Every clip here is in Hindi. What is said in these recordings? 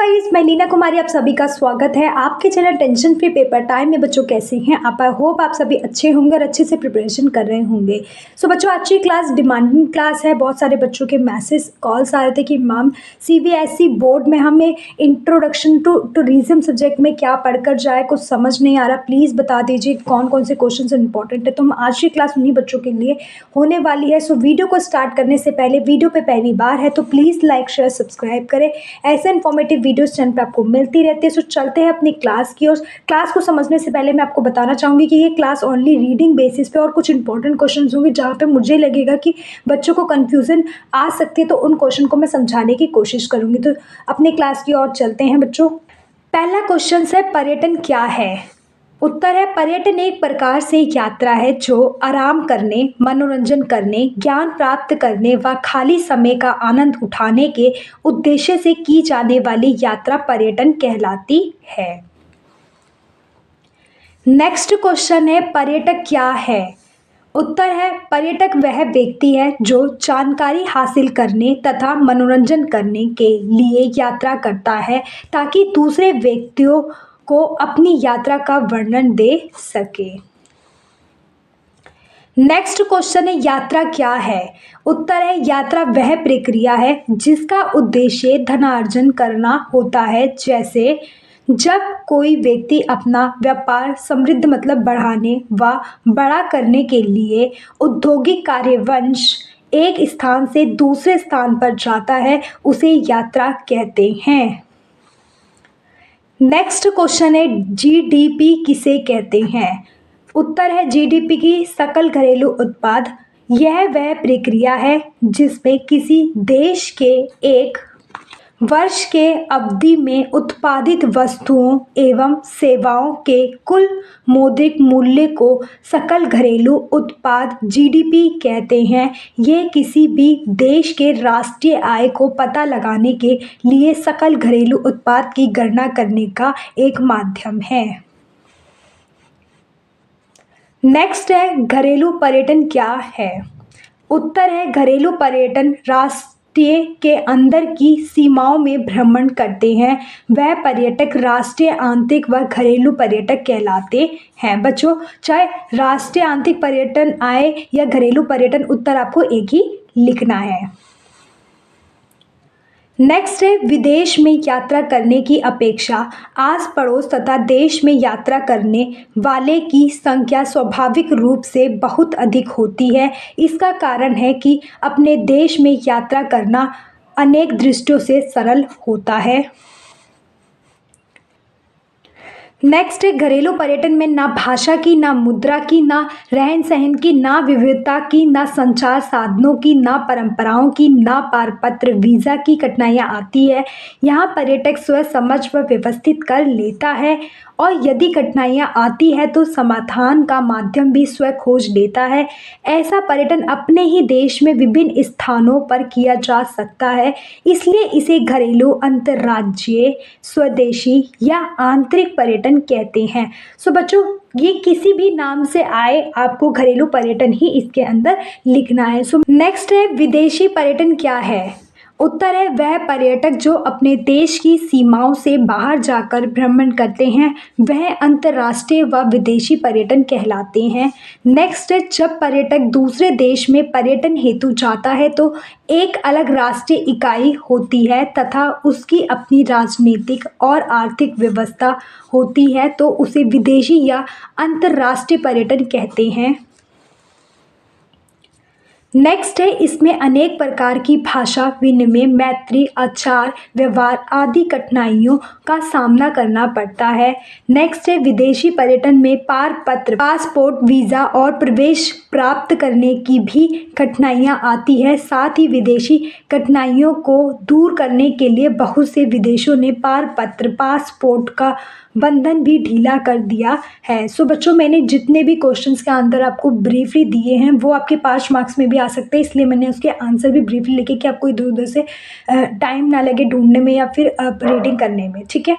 गाइस, मैं लीना कुमारी आप सभी का स्वागत है आपके channel tension free paper time में। बच्चों कैसे हैं आप? आई होप आप सभी अच्छे होंगे और अच्छे से प्रिपरेशन कर रहे होंगे। सो बच्चों, आज की क्लास डिमांडिंग क्लास है। बहुत सारे बच्चों के मैसेज कॉल्स आ रहे थे कि मैम सीबीएसई बोर्ड में हमें इंट्रोडक्शन टू टूरिज्म सब्जेक्ट में क्या पढ़कर जाए, कुछ समझ नहीं आ रहा। प्लीज़ बता दीजिए कौन कौन से क्वेश्चन इंपॉर्टेंट है। तो हम आज की क्लास उन्हीं बच्चों के लिए होने वाली है। सो वीडियो को स्टार्ट करने से पहले, वीडियो पे पहली बार है तो प्लीज़ लाइक शेयर सब्सक्राइब करें। ऐसे इन्फॉर्मेटिव वीडियोस चैनल पे आपको मिलती रहती है। सो चलते हैं अपनी क्लास की ओर। क्लास को समझने से पहले मैं आपको बताना चाहूँगी कि ये क्लास ओनली रीडिंग बेसिस पे और कुछ इंपॉर्टेंट क्वेश्चंस होंगे जहाँ पे मुझे लगेगा कि बच्चों को कन्फ्यूज़न आ सकती है, तो उन क्वेश्चन को मैं समझाने की कोशिश करूँगी। तो अपनी क्लास की ओर चलते हैं बच्चों। पहला क्वेश्चन है, पर्यटन क्या है? उत्तर है, पर्यटन एक प्रकार से यात्रा है जो आराम करने, मनोरंजन करने, ज्ञान प्राप्त करने व खाली समय का आनंद उठाने के उद्देश्य से की जाने वाली यात्रा पर्यटन कहलाती है। नेक्स्ट क्वेश्चन है, पर्यटक क्या है? उत्तर है, पर्यटक वह व्यक्ति है जो जानकारी हासिल करने तथा मनोरंजन करने के लिए यात्रा करता है ताकि दूसरे व्यक्तियों को अपनी यात्रा का वर्णन दे सके। नेक्स्ट क्वेश्चन है, यात्रा क्या है? उत्तर है, यात्रा वह प्रक्रिया है जिसका उद्देश्य धनार्जन करना होता है। जैसे जब कोई व्यक्ति अपना व्यापार समृद्ध मतलब बढ़ाने व बड़ा करने के लिए औद्योगिक कार्यवंश एक स्थान से दूसरे स्थान पर जाता है, उसे यात्रा कहते हैं। नेक्स्ट क्वेश्चन है, जीडीपी किसे कहते हैं? उत्तर है, जीडीपी की सकल घरेलू उत्पाद। यह वह प्रक्रिया है जिसमें किसी देश के एक वर्ष के अवधि में उत्पादित वस्तुओं एवं सेवाओं के कुल मौद्रिक मूल्य को सकल घरेलू उत्पाद जीडीपी कहते हैं। ये किसी भी देश के राष्ट्रीय आय को पता लगाने के लिए सकल घरेलू उत्पाद की गणना करने का एक माध्यम है। नेक्स्ट है, घरेलू पर्यटन क्या है? उत्तर है, घरेलू पर्यटन राष्ट्र के अंदर की सीमाओं में भ्रमण करते हैं। वह पर्यटक राष्ट्रीय आंतरिक व घरेलू पर्यटक कहलाते हैं। बच्चों, चाहे राष्ट्रीय आंतरिक पर्यटन आए या घरेलू पर्यटन, उत्तर आपको एक ही लिखना है। नेक्स्ट है, विदेश में यात्रा करने की अपेक्षा आस पड़ोस तथा देश में यात्रा करने वाले की संख्या स्वाभाविक रूप से बहुत अधिक होती है। इसका कारण है कि अपने देश में यात्रा करना अनेक दृष्टियों से सरल होता है। नेक्स्ट है, घरेलू पर्यटन में ना भाषा की, ना मुद्रा की, ना रहन सहन की, ना विविधता की, ना संचार साधनों की, ना परंपराओं की, ना पारपत्र वीज़ा की कठिनाइयाँ आती है। यहाँ पर्यटक स्वयं समझ व व्यवस्थित कर लेता है और यदि कठिनाइयाँ आती है तो समाधान का माध्यम भी स्वयं खोज लेता है। ऐसा पर्यटन अपने ही देश में विभिन्न स्थानों पर किया जा सकता है, इसलिए इसे घरेलू, अंतर्राज्यीय, स्वदेशी या आंतरिक पर्यटन कहते हैं। सो बच्चों, ये किसी भी नाम से आए, आपको घरेलू पर्यटन ही इसके अंदर लिखना है। सो नेक्स्ट है, विदेशी पर्यटन क्या है? उत्तर है, वह पर्यटक जो अपने देश की सीमाओं से बाहर जाकर भ्रमण करते हैं, वह अंतर्राष्ट्रीय व विदेशी पर्यटन कहलाते हैं। नेक्स्ट है, जब पर्यटक दूसरे देश में पर्यटन हेतु जाता है तो एक अलग राष्ट्रीय इकाई होती है तथा उसकी अपनी राजनीतिक और आर्थिक व्यवस्था होती है, तो उसे विदेशी या अंतर्राष्ट्रीय पर्यटन कहते हैं। नेक्स्ट है, इसमें अनेक प्रकार की भाषा विनिमय, मैत्री, आचार व्यवहार आदि कठिनाइयों का सामना करना पड़ता है। नेक्स्ट है, विदेशी पर्यटन में पारपत्र, पासपोर्ट, वीज़ा और प्रवेश प्राप्त करने की भी कठिनाइयाँ आती है। साथ ही विदेशी कठिनाइयों को दूर करने के लिए बहुत से विदेशों ने पारपत्र, पासपोर्ट का बंधन भी ढीला कर दिया है। सो बच्चों, मैंने जितने भी क्वेश्चंस के आंसर आपको ब्रीफली दिए हैं वो आपके 5 मार्क्स में भी आ सकते हैं, इसलिए मैंने उसके आंसर भी ब्रीफली लिखे कि आपको इधर उधर से टाइम ना लगे ढूंढने में या फिर रीडिंग करने में। ठीक है,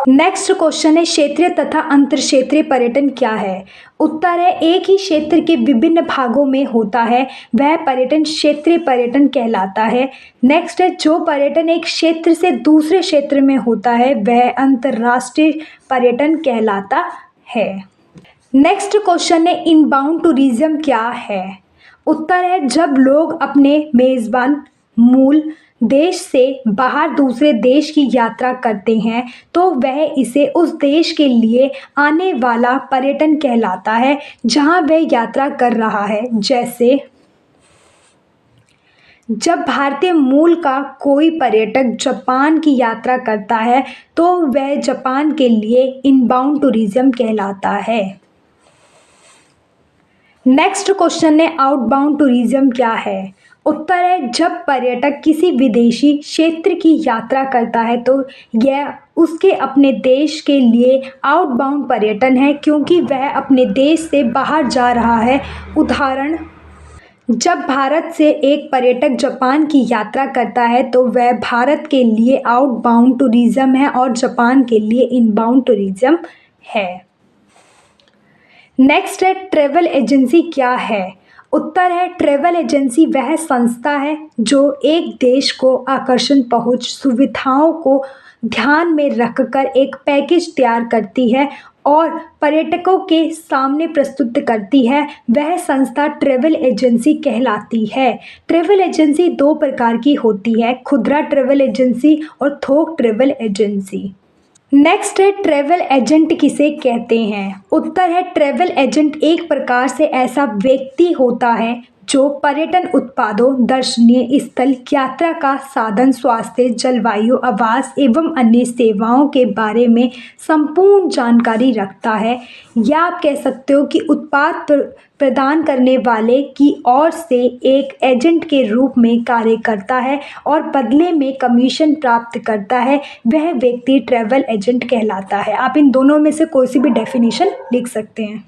नेक्स्ट क्वेश्चन है क्षेत्रीय तथा अंतर क्षेत्रीय पर्यटन क्या है। उत्तर है एक ही क्षेत्र के विभिन्न भागों में होता है वह पर्यटन क्षेत्रीय पर्यटन कहलाता है। नेक्स्ट है जो पर्यटन एक क्षेत्र से दूसरे क्षेत्र में होता है वह अंतर्राष्ट्रीय पर्यटन कहलाता है। नेक्स्ट क्वेश्चन है इनबाउंड टूरिज्म क्या है। उत्तर है जब लोग अपने मेज़बान मूल देश से बाहर दूसरे देश की यात्रा करते हैं तो वह इसे उस देश के लिए आने वाला पर्यटन कहलाता है जहां वह यात्रा कर रहा है। जैसे जब भारतीय मूल का कोई पर्यटक जापान की यात्रा करता है तो वह जापान के लिए इनबाउंड टूरिज्म कहलाता है। नेक्स्ट क्वेश्चन है आउटबाउंड टूरिज्म क्या है। उत्तर है जब पर्यटक किसी विदेशी क्षेत्र की यात्रा करता है तो यह उसके अपने देश के लिए आउटबाउंड पर्यटन है क्योंकि वह अपने देश से बाहर जा रहा है। उदाहरण जब भारत से एक पर्यटक जापान की यात्रा करता है तो वह भारत के लिए आउटबाउंड टूरिज्म है और जापान के लिए इनबाउंड टूरिज्म है। नेक्स्ट है ट्रैवल एजेंसी क्या है। उत्तर है ट्रैवल एजेंसी वह संस्था है जो एक देश को आकर्षण पहुंच सुविधाओं को ध्यान में रखकर एक पैकेज तैयार करती है और पर्यटकों के सामने प्रस्तुत करती है वह संस्था ट्रैवल एजेंसी कहलाती है। ट्रैवल एजेंसी दो प्रकार की होती है खुदरा ट्रैवल एजेंसी और थोक ट्रैवल एजेंसी। नेक्स्ट है ट्रैवल एजेंट किसे कहते हैं। उत्तर है ट्रैवल एजेंट एक प्रकार से ऐसा व्यक्ति होता है जो पर्यटन उत्पादों दर्शनीय स्थल यात्रा का साधन स्वास्थ्य जलवायु आवास एवं अन्य सेवाओं के बारे में संपूर्ण जानकारी रखता है या आप कह सकते हो कि उत्पाद प्रदान करने वाले की ओर से एक एजेंट के रूप में कार्य करता है और बदले में कमीशन प्राप्त करता है वह व्यक्ति ट्रैवल एजेंट कहलाता है। आप इन दोनों में से कोई सी भी डेफिनेशन लिख सकते हैं।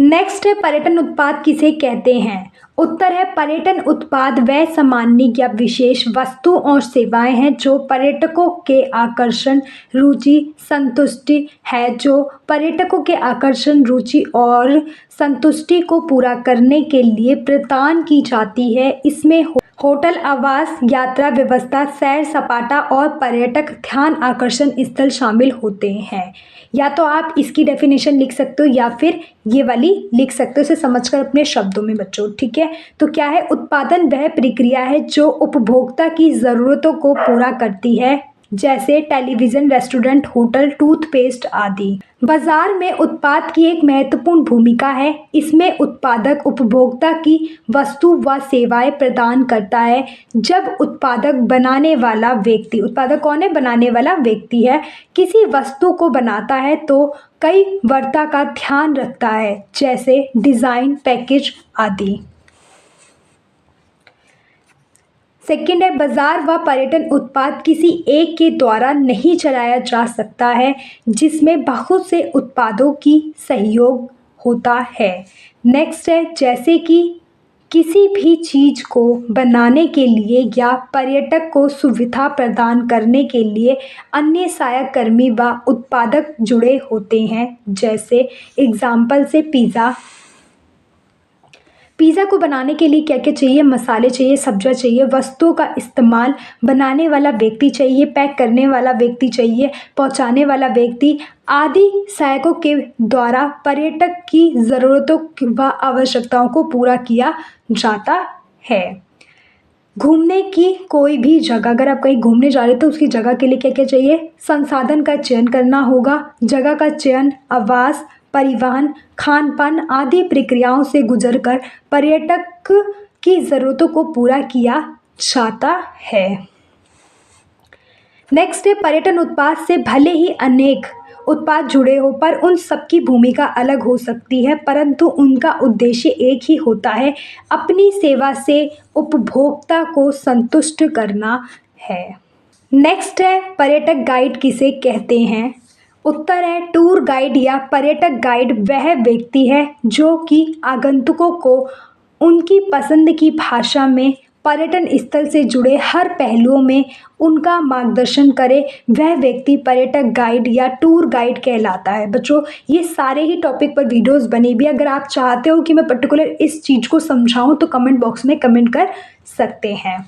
नेक्स्ट है पर्यटन उत्पाद किसे कहते हैं। उत्तर है पर्यटन उत्पाद वह सामान्य या विशेष वस्तु और सेवाएं हैं जो पर्यटकों के आकर्षण रुचि संतुष्टि है जो पर्यटकों के आकर्षण रुचि और संतुष्टि को पूरा करने के लिए प्रदान की जाती है। इसमें होटल आवास यात्रा व्यवस्था सैर सपाटा और पर्यटक ध्यान आकर्षण स्थल शामिल होते हैं। या तो आप इसकी डेफिनेशन लिख सकते हो या फिर ये वाली लिख सकते हो इसे समझकर अपने शब्दों में बच्चों। ठीक है, तो क्या है उत्पादन वह प्रक्रिया है जो उपभोक्ता की ज़रूरतों को पूरा करती है जैसे टेलीविज़न रेस्टोरेंट होटल टूथपेस्ट आदि। बाजार में उत्पाद की एक महत्वपूर्ण भूमिका है। इसमें उत्पादक उपभोक्ता की वस्तु व सेवाएं प्रदान करता है। जब उत्पादक बनाने वाला व्यक्ति उत्पादक कौन है बनाने वाला व्यक्ति है किसी वस्तु को बनाता है तो कई वर्ता का ध्यान रखता है जैसे डिज़ाइन पैकेज आदि। सेकेंड है बाजार व पर्यटन उत्पाद किसी एक के द्वारा नहीं चलाया जा सकता है जिसमें बहुत से उत्पादों की सहयोग होता है। नेक्स्ट है जैसे कि किसी भी चीज़ को बनाने के लिए या पर्यटक को सुविधा प्रदान करने के लिए अन्य सहायक कर्मी व उत्पादक जुड़े होते हैं। जैसे एग्जाम्पल से पिज़्ज़ा को बनाने के लिए क्या क्या चाहिए मसाले चाहिए सब्जियां चाहिए वस्तुओं का इस्तेमाल बनाने वाला व्यक्ति चाहिए पैक करने वाला व्यक्ति चाहिए पहुंचाने वाला व्यक्ति आदि सहायकों के द्वारा पर्यटक की ज़रूरतों व आवश्यकताओं को पूरा किया जाता है। घूमने की कोई भी जगह अगर आप कहीं घूमने जा रहे हो तो उसकी जगह के लिए क्या क्या चाहिए संसाधन का चयन करना होगा। जगह का चयन आवास परिवहन खान पान आदि प्रक्रियाओं से गुजरकर पर्यटक की ज़रूरतों को पूरा किया जाता है। नेक्स्ट है पर्यटन उत्पाद से भले ही अनेक उत्पाद जुड़े हो पर उन सबकी भूमिका अलग हो सकती है परंतु उनका उद्देश्य एक ही होता है अपनी सेवा से उपभोक्ता को संतुष्ट करना है। नेक्स्ट है पर्यटक गाइड किसे कहते हैं। उत्तर है टूर गाइड या पर्यटक गाइड वह व्यक्ति है जो कि आगंतुकों को उनकी पसंद की भाषा में पर्यटन स्थल से जुड़े हर पहलुओं में उनका मार्गदर्शन करे, वह व्यक्ति पर्यटक गाइड या टूर गाइड कहलाता है। बच्चों, ये सारे ही टॉपिक पर वीडियोस बनी भी, अगर आप चाहते हो कि मैं पर्टिकुलर इस चीज़ को समझाऊं तो कमेंट बॉक्स में कमेंट कर सकते हैं।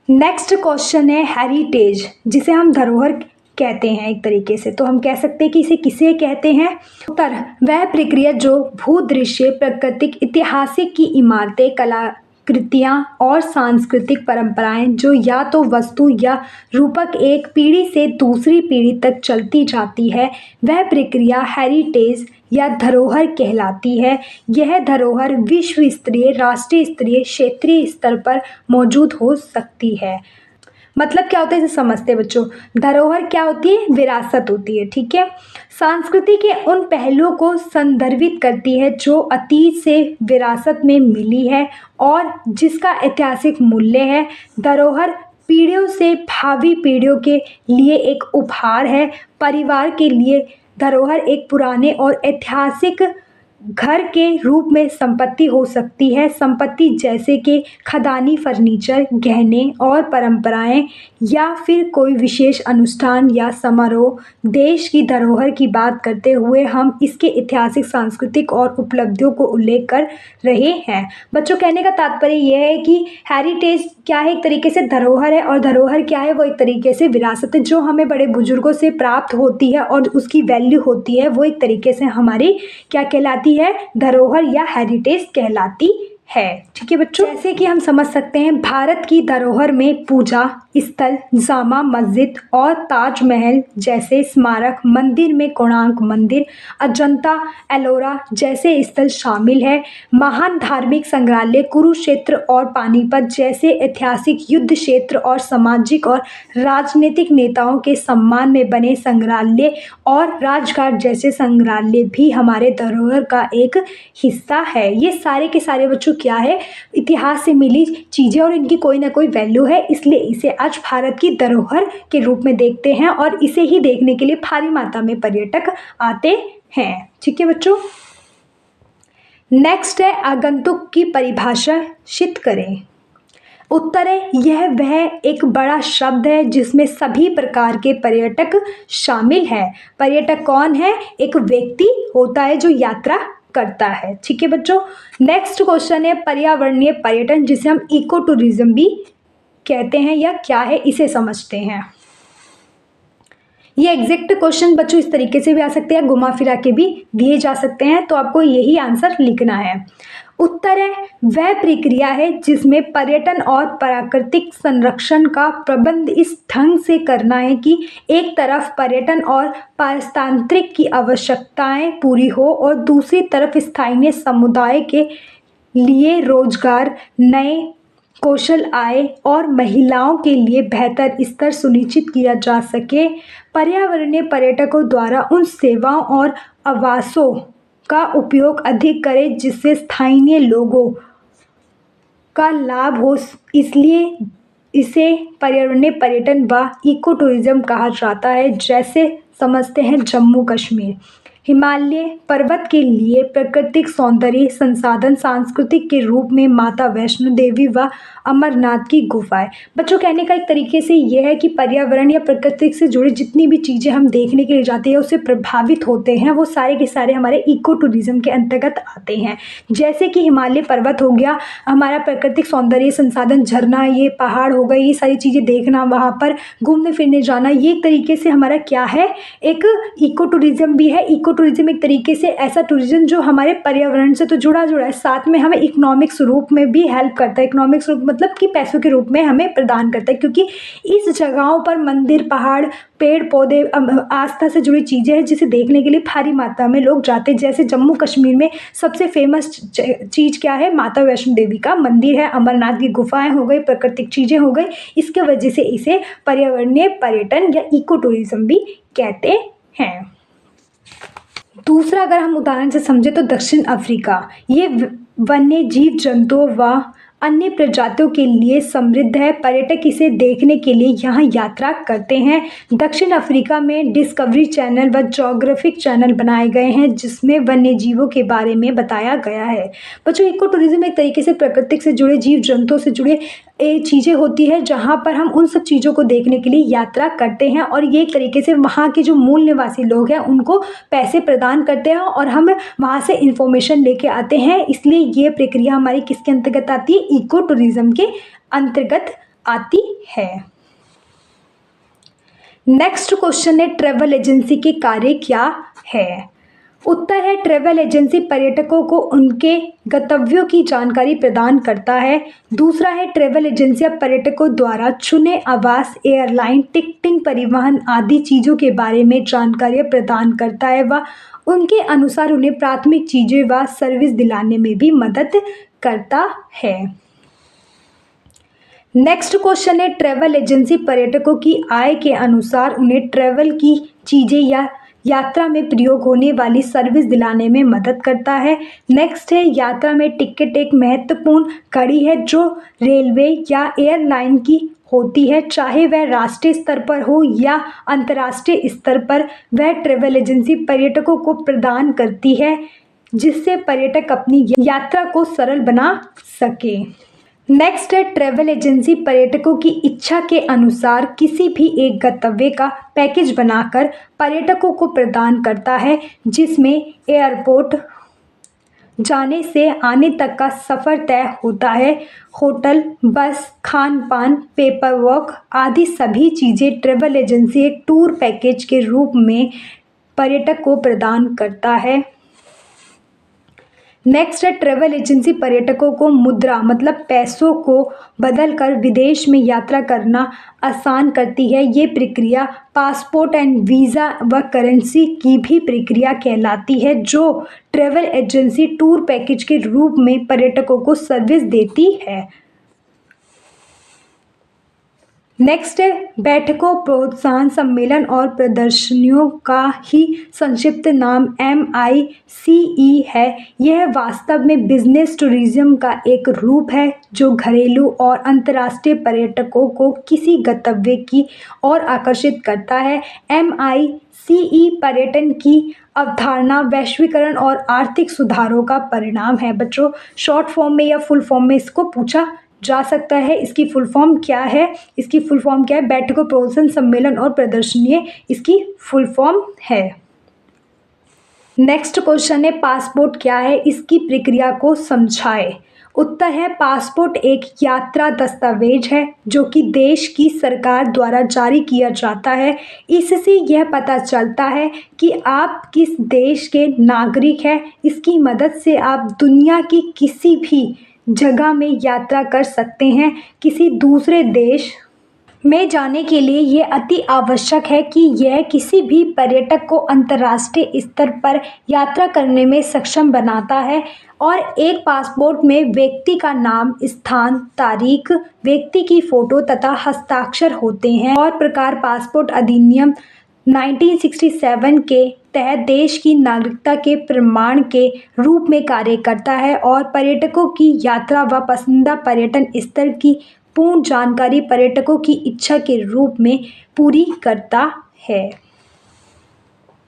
नेक्स्ट क्वेश्चन है हेरिटेज, जिसे हम धरोहर कहते हैं एक तरीके से, तो हम कह सकते हैं कि इसे किसे कहते हैं। उत्तर, वह प्रक्रिया जो भूदृश्य, प्राकृतिक, ऐतिहासिक की इमारतें, कलाकृतियाँ और सांस्कृतिक परंपराएं जो या तो वस्तु या रूपक एक पीढ़ी से दूसरी पीढ़ी तक चलती जाती है, वह प्रक्रिया हेरिटेज या धरोहर कहलाती है। यह धरोहर विश्व स्तरीय, राष्ट्रीय स्तरीय, क्षेत्रीय स्तर पर मौजूद हो सकती है। मतलब क्या होता है इसे समझते हैं बच्चों। धरोहर क्या होती है? विरासत होती है, ठीक है। संस्कृति के उन पहलुओं को संदर्भित करती है जो अतीत से विरासत में मिली है और जिसका ऐतिहासिक मूल्य है। धरोहर पीढ़ियों से भावी पीढ़ियों के लिए एक उपहार है। परिवार के लिए धरोहर एक पुराने और ऐतिहासिक घर के रूप में संपत्ति हो सकती है। संपत्ति जैसे कि खदानी फर्नीचर, गहने और परंपराएं, या फिर कोई विशेष अनुष्ठान या समारोह। देश की धरोहर की बात करते हुए हम इसके ऐतिहासिक, सांस्कृतिक और उपलब्धियों को उल्लेख कर रहे हैं। बच्चों, कहने का तात्पर्य यह है कि हेरिटेज क्या है? एक तरीके से धरोहर है, और धरोहर क्या है? वो एक तरीके से विरासत है जो हमें बड़े बुजुर्गों से प्राप्त होती है और उसकी वैल्यू होती है। वो एक तरीके से हमारी क्या कहलाती है? धरोहर या हेरिटेज कहलाती है। ठीक है बच्चों, जैसे कि हम समझ सकते हैं भारत की धरोहर में पूजा स्थल, जामा मस्जिद और ताजमहल जैसे स्मारक, मंदिर में कोणार्क मंदिर, अजंता एलोरा जैसे स्थल शामिल है। महान धार्मिक संग्रहालय, कुरुक्षेत्र और पानीपत जैसे ऐतिहासिक युद्ध क्षेत्र और सामाजिक और राजनीतिक नेताओं के सम्मान में बने संग्रहालय और राजघाट जैसे संग्रहालय भी हमारे धरोहर का एक हिस्सा है। ये सारे के सारे बच्चों क्या है? इतिहास से मिली चीज़ें और इनकी कोई ना कोई वैल्यू है, इसलिए इसे आज भारत की धरोहर के रूप में देखते हैं और इसे ही देखने के लिए भारी मात्रा में पर्यटक आते हैं। ठीक है बच्चों, नेक्स्ट है आगंतुक की परिभाषा शिथ करें। उत्तर है, यह वह एक बड़ा शब्द है जिसमें सभी प्रकार के पर्यटक शामिल है। पर्यटक कौन है? एक व्यक्ति होता है जो यात्रा करता है। ठीक है बच्चों, नेक्स्ट क्वेश्चन है पर्यावरणीय पर्यटन, जिसे हम इको टूरिज्म भी कहते हैं, या क्या है इसे समझते हैं। ये एग्जैक्ट क्वेश्चन बच्चों इस तरीके से भी आ सकते हैं, घुमा फिरा के भी दिए जा सकते हैं, तो आपको यही आंसर लिखना है। उत्तर है, वह प्रक्रिया है जिसमें पर्यटन और प्राकृतिक संरक्षण का प्रबंध इस ढंग से करना है कि एक तरफ पर्यटन और पारिस्थितिक की आवश्यकताएं पूरी हो और दूसरी तरफ स्थानीय समुदाय के लिए रोजगार, नए कौशल आय और महिलाओं के लिए बेहतर स्तर सुनिश्चित किया जा सके। पर्यावरणीय पर्यटकों द्वारा उन सेवाओं और आवासों का उपयोग अधिक करें जिससे स्थानीय लोगों का लाभ हो, इसलिए इसे पर्यावरणीय पर्यटन व इको टूरिज्म कहा जाता है। जैसे समझते हैं जम्मू कश्मीर, हिमालय पर्वत के लिए प्राकृतिक सौंदर्य संसाधन, सांस्कृतिक के रूप में माता वैष्णो देवी व अमरनाथ की गुफाएं। बच्चों, कहने का एक तरीके से यह है कि पर्यावरण या प्रकृति से जुड़ी जितनी भी चीज़ें हम देखने के लिए जाते हैं, उससे प्रभावित होते हैं, वो सारे के सारे हमारे इको टूरिज्म के अंतर्गत आते हैं। जैसे कि हिमालय पर्वत हो गया, हमारा प्राकृतिक सौंदर्य संसाधन, झरना, ये पहाड़ हो गए, ये सारी चीज़ें देखना, वहाँ पर घूमने फिरने जाना, ये एक तरीके से हमारा क्या है? एक इको टूरिज्म भी है। इको टूरिज्म एक तरीके से ऐसा टूरिज्म जो हमारे पर्यावरण से तो जुड़ा है, साथ में हमें इकोनॉमिक्स रूप में भी हेल्प करता है। इकोनॉमिक्स रूप मतलब कि पैसों के रूप में हमें प्रदान करता है, क्योंकि इस जगहों पर मंदिर, पहाड़, पेड़ पौधे, आस्था से जुड़ी चीज़ें हैं जिसे देखने के लिए भारी मात्रा में लोग जाते हैं। जैसे जम्मू कश्मीर में सबसे फेमस चीज़ क्या है? माता वैष्णो देवी का मंदिर है, अमरनाथ की गुफाएं हो गई, प्राकृतिक चीज़ें हो गई। इसके वजह से इसे पर्यावरणीय पर्यटन या इको टूरिज्म भी कहते हैं। दूसरा अगर हम उदाहरण से समझे तो दक्षिण अफ्रीका, ये वन्य जीव जंतुओं व अन्य प्रजातियों के लिए समृद्ध है। पर्यटक इसे देखने के लिए यहाँ यात्रा करते हैं। दक्षिण अफ्रीका में डिस्कवरी चैनल व ज्योग्राफिक चैनल बनाए गए हैं जिसमें वन्य जीवों के बारे में बताया गया है। बच्चों, इको टूरिज्म एक तरीके से प्रकृति से जुड़े, जीव जंतुओं से जुड़े चीज़ें होती है जहाँ पर हम उन सब चीज़ों को देखने के लिए यात्रा करते हैं और ये एक तरीके से वहाँ के जो मूल निवासी लोग हैं उनको पैसे प्रदान करते हैं और हम वहाँ से इंफॉर्मेशन लेके आते हैं। इसलिए ये प्रक्रिया हमारी किसके अंतर्गत आती है? इको टूरिज्म के अंतर्गत आती है। नेक्स्ट क्वेश्चन है, ट्रैवल एजेंसी के कार्य क्या है? उत्तर है, ट्रैवल एजेंसी पर्यटकों को उनके गंतव्यों की जानकारी प्रदान करता है। दूसरा है, ट्रैवल एजेंसियां पर्यटकों द्वारा चुने आवास, एयरलाइन, टिकटिंग, परिवहन आदि चीज़ों के बारे में जानकारी प्रदान करता है व उनके अनुसार उन्हें प्राथमिक चीज़ें व सर्विस दिलाने में भी मदद करता है। नेक्स्ट क्वेश्चन है, ट्रैवल एजेंसी पर्यटकों की आय के अनुसार उन्हें ट्रैवल की चीज़ें या यात्रा में प्रयोग होने वाली सर्विस दिलाने में मदद करता है। नेक्स्ट है, यात्रा में टिकट एक महत्वपूर्ण कड़ी है जो रेलवे या एयरलाइन की होती है, चाहे वह राष्ट्रीय स्तर पर हो या अंतर्राष्ट्रीय स्तर पर। वह ट्रैवल एजेंसी पर्यटकों को प्रदान करती है जिससे पर्यटक अपनी यात्रा को सरल बना सके। नेक्स्ट है, ट्रैवल एजेंसी पर्यटकों की इच्छा के अनुसार किसी भी एक गंतव्य का पैकेज बनाकर पर्यटकों को प्रदान करता है जिसमें एयरपोर्ट जाने से आने तक का सफ़र तय होता है। होटल, बस, खान पान, पेपर वर्क आदि सभी चीज़ें ट्रैवल एजेंसी एक टूर पैकेज के रूप में पर्यटक को प्रदान करता है। नेक्स्ट है, ट्रैवल एजेंसी पर्यटकों को मुद्रा मतलब पैसों को बदलकर विदेश में यात्रा करना आसान करती है। ये प्रक्रिया पासपोर्ट एंड वीज़ा व करेंसी की भी प्रक्रिया कहलाती है जो ट्रैवल एजेंसी टूर पैकेज के रूप में पर्यटकों को सर्विस देती है। नेक्स्ट है, बैठकों, प्रोत्साहन, सम्मेलन और प्रदर्शनियों का ही संक्षिप्त नाम MICE है। यह वास्तव में बिजनेस टूरिज्म का एक रूप है जो घरेलू और अंतर्राष्ट्रीय पर्यटकों को किसी गंतव्य की ओर आकर्षित करता है। MICE पर्यटन की अवधारणा वैश्वीकरण और आर्थिक सुधारों का परिणाम है। बच्चों, शॉर्ट फॉर्म में या फुल फॉर्म में इसको पूछा जा सकता है। इसकी फुल फॉर्म क्या है? इसकी फुल फॉर्म क्या है? बैठकों, प्रोत्साहन, सम्मेलन और प्रदर्शनी इसकी फुल फॉर्म है। नेक्स्ट क्वेश्चन है, पासपोर्ट क्या है? इसकी प्रक्रिया को समझाएं। उत्तर है, पासपोर्ट एक यात्रा दस्तावेज है जो कि देश की सरकार द्वारा जारी किया जाता है। इससे यह पता चलता है कि आप किस देश के नागरिक हैं। इसकी मदद से आप दुनिया की किसी भी जगह में यात्रा कर सकते हैं। किसी दूसरे देश में जाने के लिए ये अति आवश्यक है कि यह किसी भी पर्यटक को अंतर्राष्ट्रीय स्तर पर यात्रा करने में सक्षम बनाता है। और एक पासपोर्ट में व्यक्ति का नाम, स्थान, तारीख, व्यक्ति की फ़ोटो तथा हस्ताक्षर होते हैं। और प्रकार पासपोर्ट अधिनियम 1967 के तहत देश की नागरिकता के प्रमाण के रूप में कार्य करता है और पर्यटकों की यात्रा व पसंदीदा पर्यटन स्थल की पूर्ण जानकारी पर्यटकों की इच्छा के रूप में पूरी करता है।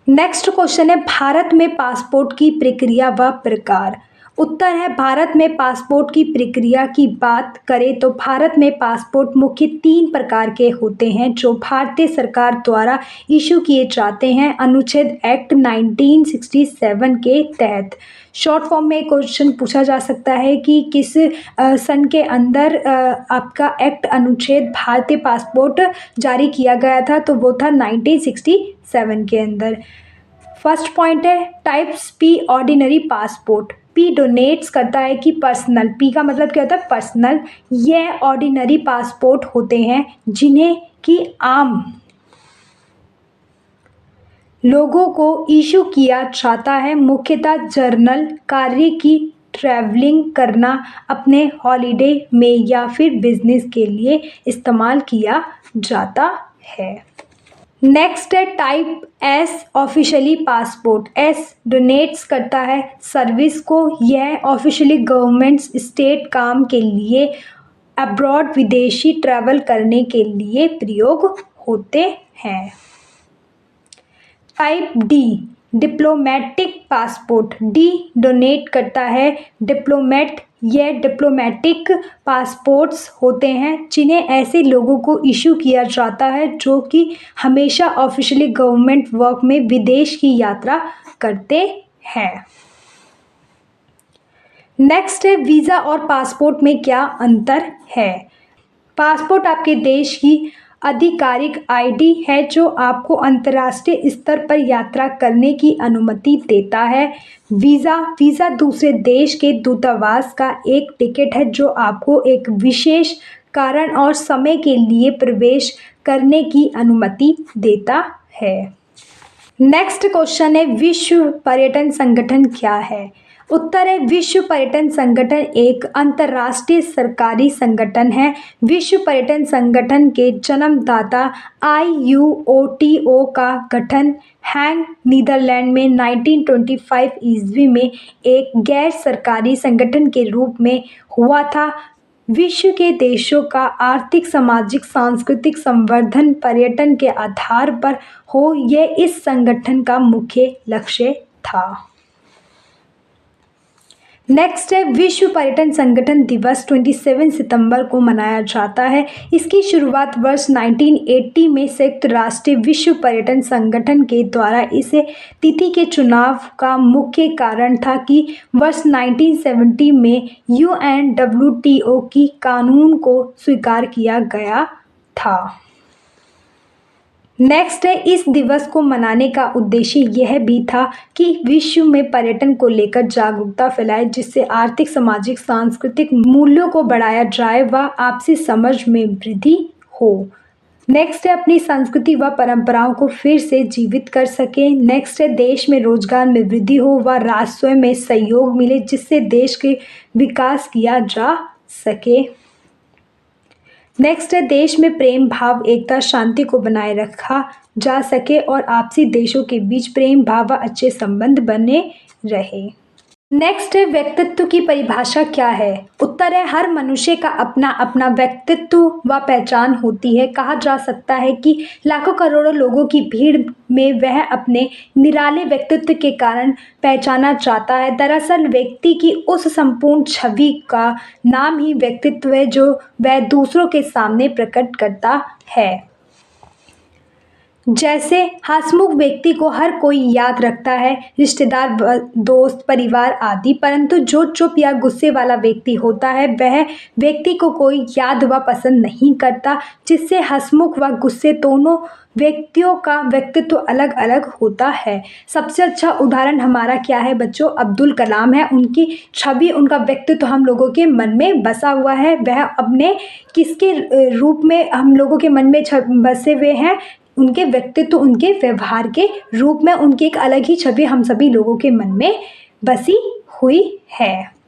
नेक्स्ट क्वेश्चन है, भारत में पासपोर्ट की प्रक्रिया व प्रकार। उत्तर है, भारत में पासपोर्ट की प्रक्रिया की बात करें तो भारत में पासपोर्ट मुख्य 3 प्रकार के होते हैं जो भारतीय सरकार द्वारा इशू किए जाते हैं अनुच्छेद एक्ट 1967 के तहत। शॉर्ट फॉर्म में क्वेश्चन पूछा जा सकता है कि किस सन के अंदर आपका एक्ट अनुच्छेद भारतीय पासपोर्ट जारी किया गया था, तो वो था 1967 के अंदर। फर्स्ट पॉइंट है, types P ordinary passport. P donates करता है कि पर्सनल, पी का मतलब क्या होता है? पर्सनल। यह ऑर्डिनरी पासपोर्ट होते हैं जिन्हें कि आम लोगों को इशू किया जाता है। मुख्यतः जर्नल कार्य की ट्रैवलिंग करना, अपने हॉलिडे में या फिर बिजनेस के लिए इस्तेमाल किया जाता है। नेक्स्ट है type S officially passport. S donates करता है सर्विस को, यह ऑफिशियली गवर्नमेंट्स स्टेट काम के लिए अब्रॉड विदेशी ट्रैवल करने के लिए प्रयोग होते हैं। Type D diplomatic passport. D donate करता है डिप्लोमेट। यह डिप्लोमेटिक पासपोर्ट्स होते हैं जिन्हें ऐसे लोगों को इशू किया जाता है जो कि हमेशा ऑफिशियली गवर्नमेंट वर्क में विदेश की यात्रा करते हैं। नेक्स्ट है वीज़ा और पासपोर्ट में क्या अंतर है। पासपोर्ट आपके देश की आधिकारिक आईडी है जो आपको अंतर्राष्ट्रीय स्तर पर यात्रा करने की अनुमति देता है। वीज़ा दूसरे देश के दूतावास का एक टिकट है जो आपको एक विशेष कारण और समय के लिए प्रवेश करने की अनुमति देता है। नेक्स्ट क्वेश्चन है विश्व पर्यटन संगठन क्या है। उत्तर है विश्व पर्यटन संगठन एक अंतर्राष्ट्रीय सरकारी संगठन है। विश्व पर्यटन संगठन के जन्मदाता IUOTO का गठन हैंग नीदरलैंड में 1925 ईस्वी में एक गैर सरकारी संगठन के रूप में हुआ था। विश्व के देशों का आर्थिक, सामाजिक, सांस्कृतिक संवर्धन पर्यटन के आधार पर हो, यह इस संगठन का मुख्य लक्ष्य था। नेक्स्ट है विश्व पर्यटन संगठन दिवस 27 सितंबर को मनाया जाता है। इसकी शुरुआत वर्ष 1980 में संयुक्त राष्ट्र विश्व पर्यटन संगठन के द्वारा इसे तिथि के चुनाव का मुख्य कारण था कि वर्ष 1970 में UNWTO की कानून को स्वीकार किया गया था। नेक्स्ट है इस दिवस को मनाने का उद्देश्य यह भी था कि विश्व में पर्यटन को लेकर जागरूकता फैलाए जिससे आर्थिक, सामाजिक, सांस्कृतिक मूल्यों को बढ़ाया जाए व आपसी समझ में वृद्धि हो। नेक्स्ट है अपनी संस्कृति व परंपराओं को फिर से जीवित कर सके। नेक्स्ट है देश में रोजगार में वृद्धि हो व राजस्व में सहयोग मिले जिससे देश के विकास किया जा सके। नेक्स्ट है देश में प्रेम भाव, एकता, शांति को बनाए रखा जा सके और आपसी देशों के बीच प्रेम भाव व अच्छे संबंध बने रहे। नेक्स्ट है व्यक्तित्व की परिभाषा क्या है। उत्तर है हर मनुष्य का अपना अपना व्यक्तित्व व पहचान होती है। कहा जा सकता है कि लाखों करोड़ों लोगों की भीड़ में वह अपने निराले व्यक्तित्व के कारण पहचाना जाता है। दरअसल व्यक्ति की उस संपूर्ण छवि का नाम ही व्यक्तित्व है जो वह दूसरों के सामने प्रकट करता है। जैसे हंसमुख व्यक्ति को हर कोई याद रखता है, रिश्तेदार, दोस्त, परिवार आदि, परंतु जो चुप या गुस्से वाला व्यक्ति होता है वह व्यक्ति को कोई याद व पसंद नहीं करता। जिससे हंसमुख व गुस्से दोनों व्यक्तियों का व्यक्तित्व अलग अलग होता है। सबसे अच्छा उदाहरण हमारा क्या है बच्चों, अब्दुल कलाम है। उनकी छवि, उनका व्यक्तित्व हम लोगों के मन में बसा हुआ है। वह अपने किसके रूप में हम लोगों के मन में बसे हुए हैं, उनके व्यक्तित्व, उनके व्यवहार के रूप में उनकी एक अलग ही छवि हम सभी लोगों के मन में बसी हुई है।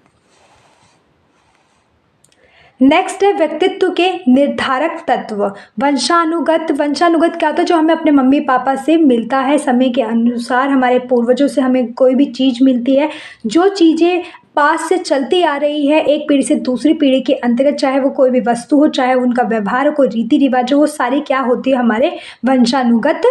नेक्स्ट है व्यक्तित्व के निर्धारक तत्व। वंशानुगत क्या होता है, जो हमें अपने मम्मी पापा से मिलता है। समय के अनुसार हमारे पूर्वजों से हमें कोई भी चीज़ मिलती है, जो चीज़ें पास से चलती आ रही है एक पीढ़ी से दूसरी पीढ़ी के अंतर्गत, चाहे वो कोई भी वस्तु हो, चाहे उनका व्यवहार हो, कोई रीति रिवाज हो, वो सारी क्या होती है, हमारे वंशानुगत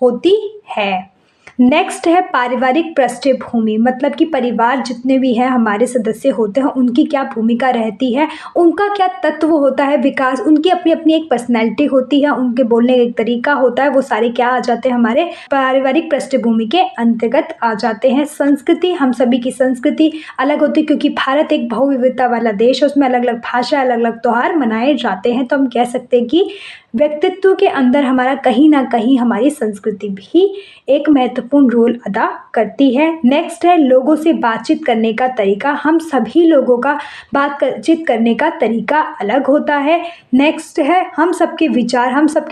होती है। नेक्स्ट है पारिवारिक पृष्ठभूमि, मतलब कि परिवार जितने भी हैं हमारे सदस्य होते हैं उनकी क्या भूमिका रहती है, उनका क्या तत्व होता है, विकास, उनकी अपनी अपनी एक पर्सनैलिटी होती है, उनके बोलने का एक तरीका होता है, वो सारे क्या आ जाते हैं, हमारे पारिवारिक पृष्ठभूमि के अंतर्गत आ जाते हैं। संस्कृति, हम सभी की संस्कृति अलग होती है क्योंकि भारत एक बहुविविधता वाला देश है, उसमें अलग अलग भाषा, अलग अलग त्यौहार मनाए जाते हैं। तो हम कह सकते हैं कि व्यक्तित्व के अंदर हमारा कहीं ना कहीं हमारी संस्कृति भी एक महत्वपूर्ण रोल अदा करती है। नेक्स्ट है लोगों से बातचीत करने का तरीका। हम सभी लोगों का बातचीत करने का तरीका अलग होता है। नेक्स्ट है हम सबके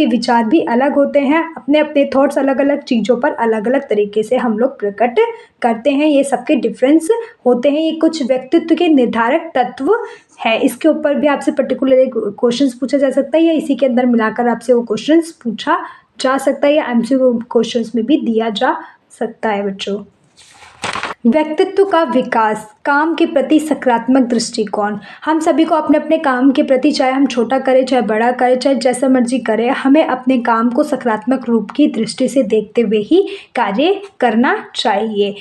विचार भी अलग होते हैं, अपने अपने थॉट्स अलग अलग चीज़ों पर अलग अलग तरीके से हम लोग प्रकट करते हैं। ये सबके डिफरेंस होते हैं। ये कुछ व्यक्तित्व के निर्धारक तत्व है। इसके ऊपर भी आपसे पर्टिकुलर क्वेश्चंस पूछा जा सकता है या इसी के अंदर मिलाकर आपसे वो क्वेश्चंस पूछा जा सकता है या एमसीक्यू क्वेश्चंस में भी दिया जा सकता है बच्चों। व्यक्तित्व का विकास, काम के प्रति सकारात्मक दृष्टिकोण। हम सभी को अपने अपने काम के प्रति, चाहे हम छोटा करें चाहे बड़ा करें चाहे जैसा मर्जी करें, हमें अपने काम को सकारात्मक रूप की दृष्टि से देखते हुए ही कार्य करना चाहिए।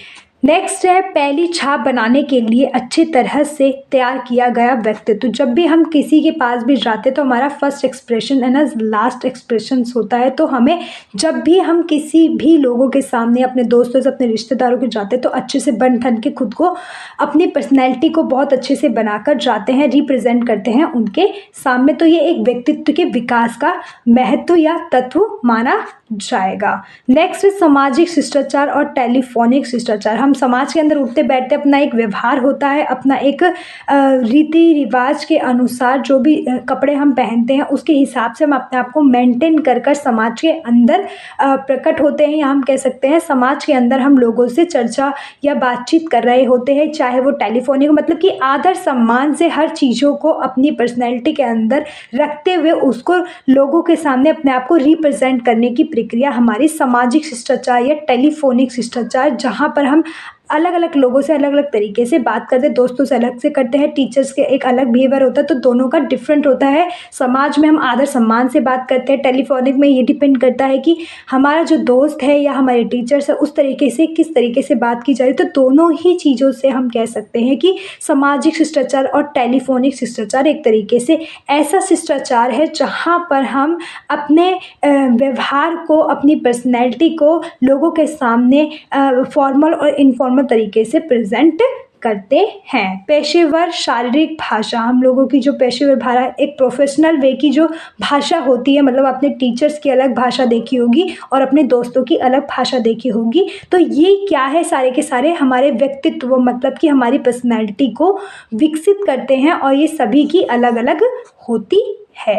नेक्स्ट है पहली छाप बनाने के लिए अच्छी तरह से तैयार किया गया व्यक्तित्व। जब भी हम किसी के पास भी जाते तो हमारा फर्स्ट एक्सप्रेशन है ना लास्ट एक्सप्रेशन होता है। तो हमें जब भी हम किसी भी लोगों के सामने, अपने दोस्तों से, अपने रिश्तेदारों के जाते तो अच्छे से बन ठन के खुद को, अपनी पर्सनैलिटी को बहुत अच्छे से बनाकर जाते हैं, रिप्रेजेंट करते हैं उनके सामने। तो ये एक व्यक्तित्व के विकास का महत्व या तत्व माना जाएगा। नेक्स्ट सामाजिक शिष्टाचार और टेलीफोनिक शिष्टाचार। हम समाज के अंदर उठते बैठते अपना एक व्यवहार होता है, अपना एक रीति रिवाज के अनुसार जो भी कपड़े हम पहनते हैं उसके हिसाब से हम अपने आप को मेंटेन कर कर समाज के अंदर प्रकट होते हैं, या हम कह सकते हैं समाज के अंदर हम लोगों से चर्चा या बातचीत कर रहे होते हैं, चाहे वो टेलीफोनिक, मतलब कि आदर सम्मान से हर चीज़ों को अपनी पर्सनैलिटी के अंदर रखते हुए उसको लोगों के सामने अपने आप को रिप्रेजेंट करने की प्रक्रिया हमारी सामाजिक शिष्टाचार या टेलीफोनिक शिष्टाचार, जहाँ पर हम अलग अलग लोगों से अलग अलग तरीके से बात करते हैं, दोस्तों से अलग से करते हैं, टीचर्स के एक अलग बिहेवियर होता है, तो दोनों का डिफरेंट होता है। समाज में हम आदर सम्मान से बात करते हैं, टेलीफोनिक में ये डिपेंड करता है कि हमारा जो दोस्त है या हमारे टीचर्स है उस तरीके से किस तरीके से बात की जा रही है। तो दोनों ही चीज़ों से हम कह सकते हैं कि सामाजिक शिष्टाचार और टेलीफोनिक शिष्टाचार एक तरीके से ऐसा शिष्टाचार है जहाँ पर हम अपने व्यवहार को, अपनी पर्सनैलिटी को लोगों के सामने फॉर्मल और इनफॉर्मल तरीके से प्रेजेंट करते हैं। पेशेवर शारीरिक भाषा, हम लोगों की जो पेशेवर भाषा, एक प्रोफेशनल वे की जो भाषा होती है, मतलब अपने टीचर्स की अलग भाषा देखी होगी और अपने दोस्तों की अलग भाषा देखी होगी। तो ये क्या है, सारे के सारे हमारे व्यक्तित्व, मतलब कि हमारी पर्सनैलिटी को विकसित करते हैं और ये सभी की अलग अलग होती है।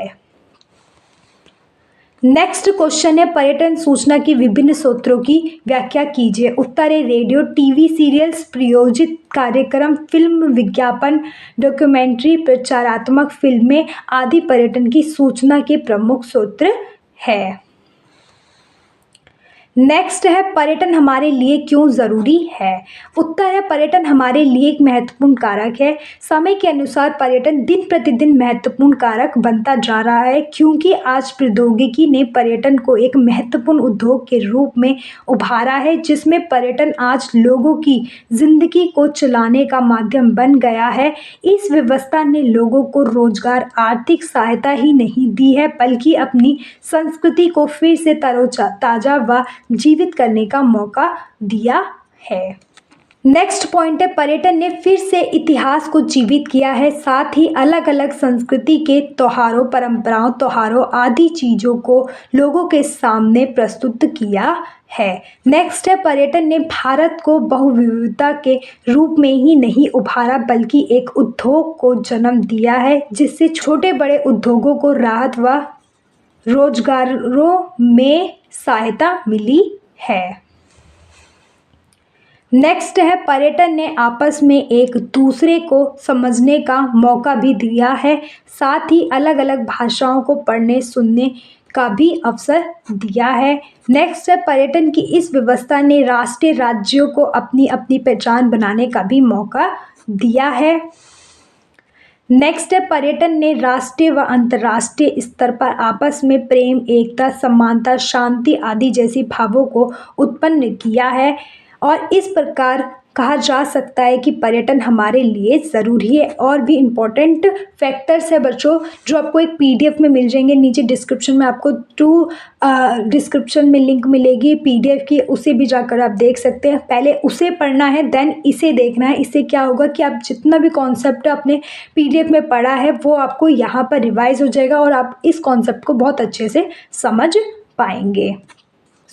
नेक्स्ट क्वेश्चन है पर्यटन सूचना की विभिन्न स्रोतों की व्याख्या कीजिए। उत्तर है रेडियो, टीवी सीरियल्स, प्रायोजित कार्यक्रम, फिल्म, विज्ञापन, डॉक्यूमेंट्री, प्रचारात्मक फिल्में आदि पर्यटन की सूचना के प्रमुख स्रोत है। नेक्स्ट है पर्यटन हमारे लिए क्यों ज़रूरी है। उत्तर है पर्यटन हमारे लिए एक महत्वपूर्ण कारक है। समय के अनुसार पर्यटन दिन प्रतिदिन महत्वपूर्ण कारक बनता जा रहा है, क्योंकि आज प्रौद्योगिकी ने पर्यटन को एक महत्वपूर्ण उद्योग के रूप में उभारा है, जिसमें पर्यटन आज लोगों की जिंदगी को चलाने का माध्यम बन गया है। इस व्यवस्था ने लोगों को रोजगार, आर्थिक सहायता ही नहीं दी है, बल्कि अपनी संस्कृति को फिर से तरोताजा व जीवित करने का मौका दिया है। नेक्स्ट पॉइंट है पर्यटन ने फिर से इतिहास को जीवित किया है, साथ ही अलग अलग संस्कृति के त्योहारों, परंपराओं, त्योहारों आदि चीज़ों को लोगों के सामने प्रस्तुत किया है। नेक्स्ट है पर्यटन ने भारत को बहुविविधता के रूप में ही नहीं उभारा, बल्कि एक उद्योग को जन्म दिया है, जिससे छोटे बड़े उद्योगों को राहत व रोजगारों में सहायता मिली है। नेक्स्ट है पर्यटन ने आपस में एक दूसरे को समझने का मौका भी दिया है, साथ ही अलग अलग भाषाओं को पढ़ने सुनने का भी अवसर दिया है। नेक्स्ट है पर्यटन की इस व्यवस्था ने राष्ट्रीय राज्यों को अपनी अपनी पहचान बनाने का भी मौका दिया है। नेक्स्ट है पर्यटन ने राष्ट्रीय व अंतर्राष्ट्रीय स्तर पर आपस में प्रेम, एकता, समानता, शांति आदि जैसी भावों को उत्पन्न किया है, और इस प्रकार कहा जा सकता है कि पर्यटन हमारे लिए ज़रूरी है। और भी इम्पोर्टेंट फैक्टर्स है बच्चों, जो आपको एक पीडीएफ में मिल जाएंगे, नीचे डिस्क्रिप्शन में आपको डिस्क्रिप्शन में लिंक मिलेगी पीडीएफ की, उसे भी जाकर आप देख सकते हैं। पहले उसे पढ़ना है, देन इसे देखना है। इससे क्या होगा कि आप जितना भी कॉन्सेप्ट आपने पीडीएफ में पढ़ा है वो आपको यहाँ पर रिवाइज हो जाएगा और आप इस कॉन्सेप्ट को बहुत अच्छे से समझ पाएंगे।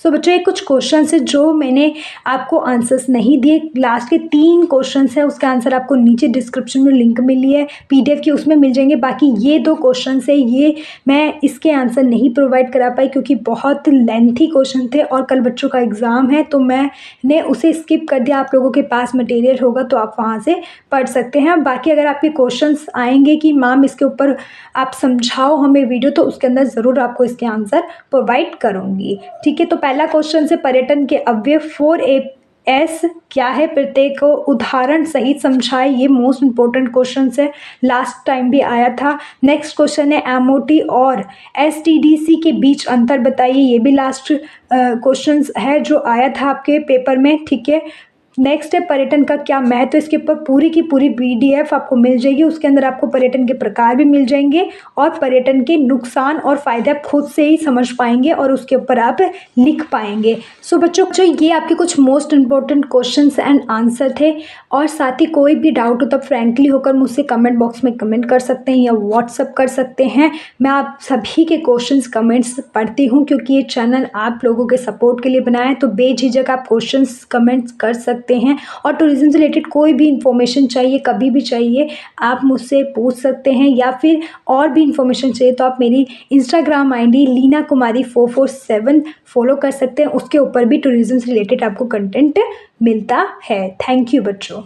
सो बच्चों ये कुछ क्वेश्चन है जो मैंने आपको आंसर्स नहीं दिए, लास्ट के 3 क्वेश्चन है उसका आंसर आपको नीचे डिस्क्रिप्शन में लिंक मिली है PDF की, उसमें मिल जाएंगे। बाकी ये 2 क्वेश्चन है ये मैं इसके आंसर नहीं प्रोवाइड करा पाई क्योंकि बहुत लेंथी क्वेश्चन थे और कल बच्चों का एग्ज़ाम है, तो मैंने उसे स्किप कर दिया। आप लोगों के पास मटेरियल होगा तो आप वहाँ से पढ़ सकते हैं। बाकी अगर आपके क्वेश्चंस आएंगे कि मैम इसके ऊपर आप समझाओ हमें वीडियो, तो उसके अंदर ज़रूर आपको इसके आंसर प्रोवाइड करूँगी। ठीक है, तो पहला क्वेश्चन से पर्यटन के अवयव 4S क्या है, प्रत्येक को उदाहरण सहित समझाए। ये मोस्ट इंपॉर्टेंट क्वेश्चन है, लास्ट टाइम भी आया था। नेक्स्ट क्वेश्चन है MOT और STDC के बीच अंतर बताइए। ये भी लास्ट क्वेश्चन है जो आया था आपके पेपर में। ठीक है, नेक्स्ट है पर्यटन का क्या महत्व है। इसके ऊपर पूरी की पूरी PDF आपको मिल जाएगी, उसके अंदर आपको पर्यटन के प्रकार भी मिल जाएंगे और पर्यटन के नुकसान और फायदे आप खुद से ही समझ पाएंगे और उसके ऊपर आप लिख पाएंगे। सो बच्चों ये आपके कुछ most important questions and answer थे, और साथ ही कोई भी डाउट हो तो फ्रेंकली होकर मुझसे कमेंट बॉक्स में कमेंट कर सकते हैं या व्हाट्सअप कर सकते हैं। मैं आप सभी के क्वेश्चंस कमेंट्स पढ़ती हूँ क्योंकि ये चैनल आप लोगों के सपोर्ट के लिए बनाया है, तो बेझिझक आप क्वेश्चंस कमेंट्स कर सकते हैं। और टूरिज्म से रिलेटेड कोई भी इंफॉर्मेशन चाहिए, कभी भी चाहिए, आप मुझसे पूछ सकते हैं, या फिर और भी इंफॉर्मेशन चाहिए तो आप मेरी इंस्टाग्राम ID लीना कुमारी 447 फॉलो कर सकते हैं। उसके ऊपर भी टूरिज्म से रिलेटेड आपको कंटेंट मिलता है। थैंक यू बच्चों।